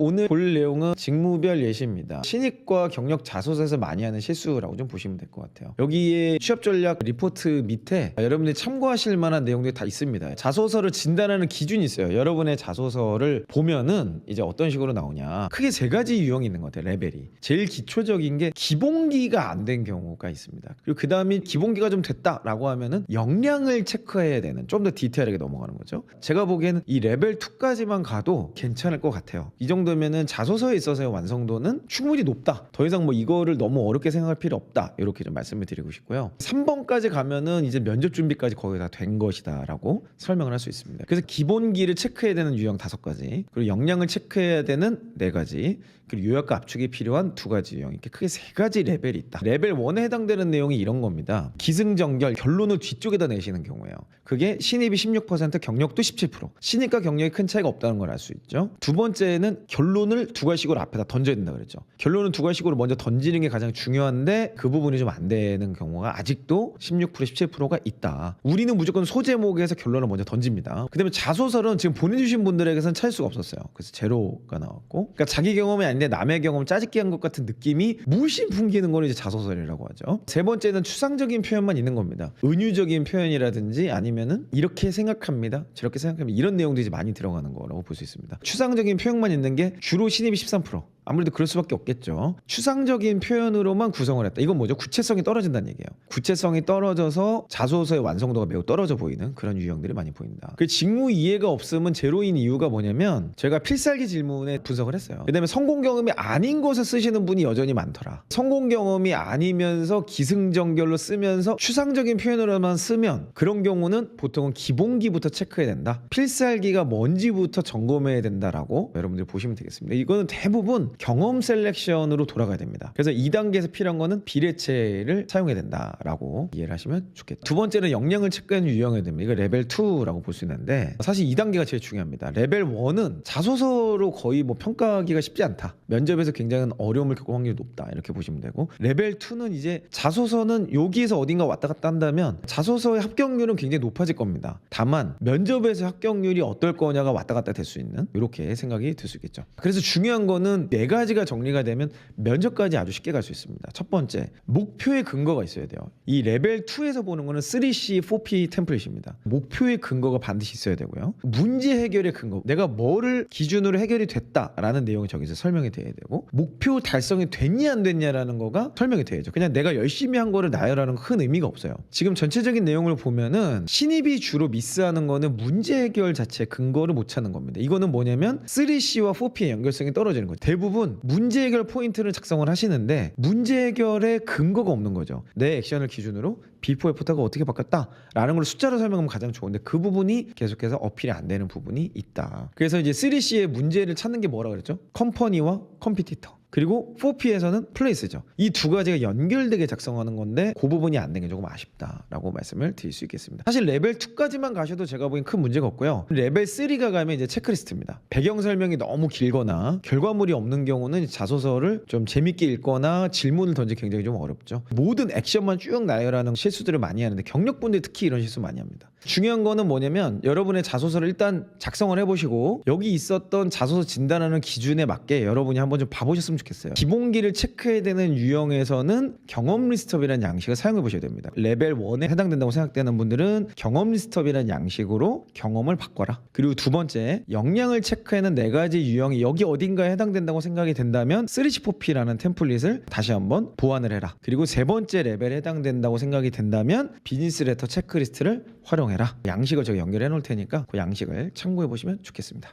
오늘 볼 내용은 직무별 예시입니다. 신입과 경력 자소서에서 많이 하는 실수라고 좀 보시면 될 것 같아요. 여기에 취업 전략 리포트 밑에 여러분들이 참고하실 만한 내용들이 다 있습니다. 자소서를 진단하는 기준이 있어요. 여러분의 자소서를 보면은 이제 어떤 식으로 나오냐, 크게 세 가지 유형이 있는 것 같아요. 레벨이 제일 기초적인 게 기본기가 안 된 경우가 있습니다. 그리고 그 다음에 기본기가 좀 됐다라고 하면은 역량을 체크해야 되는, 좀 더 디테일하게 넘어가는 거죠. 제가 보기에는 이 레벨 2까지만 가도 괜찮을 것 같아요. 이 정도면은 자소서에 있어서의 완성도는 충분히 높다. 더 이상 뭐 이거를 너무 어렵게 생각할 필요 없다. 이렇게 좀 말씀을 드리고 싶고요. 3번까지 가면은 이제 면접 준비까지 거의 다 된 것이다 라고 설명을 할 수 있습니다. 그래서 기본기를 체크해야 되는 유형 5가지, 그리고 역량을 체크해야 되는 4가지, 그리고 요약과 압축이 필요한 2가지 유형, 이렇게 크게 3가지 레벨이 있다. 레벨 1에 해당되는 내용이 이런 겁니다. 기승전결, 결론을 뒤쪽에다 내시는 경우예요. 그게 신입이 16%, 경력도 17%. 신입과 경력이 큰 차이가 없다는 걸 알 수 있죠. 두 번째는 결론을 2가지식으로 앞에다 던져야 된다 그랬죠. 결론은 2가지식으로 먼저 던지는 게 가장 중요한데 그 부분이 좀 안 되는 경우가 아직도 16%, 17%가 있다. 우리는 무조건 소제목에서 결론을 먼저 던집니다. 그 다음에 자소서는 지금 보내주신 분들에게서는 찾을 수가 없었어요. 그래서 제로가 나왔고, 그러니까 자기 경험이 아닌데 남의 경험 짜집기 한 것 같은 느낌이 물씬 풍기는 걸 이제 자소서라고 하죠. 세 번째는 추상적인 표현만 있는 겁니다. 은유적인 표현이라든지 아니면은 이렇게 생각합니다, 저렇게 생각합니다, 이런 내용들이 이제 많이 들어가는 거라고 볼 수 있습니다. 추상적인 표현만 있는 게 주로 신입이 13%. 아무래도 그럴 수밖에 없겠죠. 추상적인 표현으로만 구성을 했다. 이건 뭐죠? 구체성이 떨어진다는 얘기예요. 구체성이 떨어져서 자소서의 완성도가 매우 떨어져 보이는 그런 유형들이 많이 보인다. 그 직무 이해가 없으면 제로인 이유가 뭐냐면, 제가 필살기 질문에 분석을 했어요. 그다음에 성공 경험이 아닌 것을 쓰시는 분이 여전히 많더라. 성공 경험이 아니면서 기승전결로 쓰면서 추상적인 표현으로만 쓰면 그런 경우는 보통은 기본기부터 체크해야 된다. 필살기가 뭔지부터 점검해야 된다라고 여러분들이 보시면 되겠습니다. 이거는 대부분 경험 셀렉션으로 돌아가야 됩니다. 그래서 2단계에서 필요한 거는 비례체를 사용해야 된다라고 이해를 하시면 좋겠다. 두 번째는 역량을 체크하는 유형이 됩니다. 이거 레벨 2라고 볼 수 있는데, 사실 2단계가 제일 중요합니다. 레벨 1은 자소서로 거의 뭐 평가하기가 쉽지 않다. 면접에서 굉장히 어려움을 겪을 확률이 높다. 이렇게 보시면 되고, 레벨 2는 이제 자소서는 여기에서 어딘가 왔다 갔다 한다면 자소서의 합격률은 굉장히 높아질 겁니다. 다만 면접에서 합격률이 어떨 거냐가 왔다 갔다 될 수 있는, 이렇게 생각이 들 수 있겠죠. 그래서 중요한 거는 4가지가 정리가 되면 면접까지 아주 쉽게 갈 수 있습니다. 첫 번째, 목표의 근거가 있어야 돼요. 이 레벨 2에서 보는 거는 3C, 4P 템플릿입니다. 목표의 근거가 반드시 있어야 되고요. 문제 해결의 근거, 내가 뭐를 기준으로 해결이 됐다라는 내용이 저기서 설명이 돼야 되고, 목표 달성이 됐냐 안 됐냐라는 거가 설명이 돼야죠. 그냥 내가 열심히 한 거를 나열하는 건 큰 의미가 없어요. 지금 전체적인 내용을 보면은 신입이 주로 미스하는 거는 문제 해결 자체 근거를 못 찾는 겁니다. 이거는 뭐냐면 3C와 4P의 연결성이 떨어지는 거예요. 대부분 문제 해결 포인트를 작성을 하시는데 문제 해결에 근거가 없는 거죠. 내 액션을 기준으로 비포 애프터가 어떻게 바뀌었다라는 걸 숫자로 설명하면 가장 좋은데, 그 부분이 계속해서 어필이 안 되는 부분이 있다. 그래서 이제 3C의 문제를 찾는 게 뭐라 그랬죠? 컴퍼니와 컴피티터. 그리고 4P에서는 플레이스죠. 이 2가지가 연결되게 작성하는 건데 그 부분이 안 된 게 조금 아쉽다라고 말씀을 드릴 수 있겠습니다. 사실 레벨 2까지만 가셔도 제가 보기엔 큰 문제가 없고요. 레벨 3가 가면 이제 체크리스트입니다. 배경 설명이 너무 길거나 결과물이 없는 경우는 자소서를 좀 재밌게 읽거나 질문을 던지기 굉장히 좀 어렵죠. 모든 액션만 쭉 나열하는 실수들을 많이 하는데, 경력분들이 특히 이런 실수 많이 합니다. 중요한 거는 뭐냐면, 여러분의 자소서를 일단 작성을 해보시고 여기 있었던 자소서 진단하는 기준에 맞게 여러분이 한번 좀 봐보셨으면 좋겠어요. 기본기를 체크해야 되는 유형에서는 경험 리스트업이라는 양식을 사용해 보셔야 됩니다. 레벨 1에 해당된다고 생각되는 분들은 경험 리스트업이라는 양식으로 경험을 바꿔라. 그리고 두 번째, 역량을 체크하는 4가지 유형이 여기 어딘가에 해당된다고 생각이 된다면 3C4P라는 템플릿을 다시 한번 보완을 해라. 그리고 세 번째 레벨에 해당된다고 생각이 된다면 비즈니스 레터 체크리스트를 활용해라. 양식을 제가 연결해 놓을 테니까 그 양식을 참고해 보시면 좋겠습니다.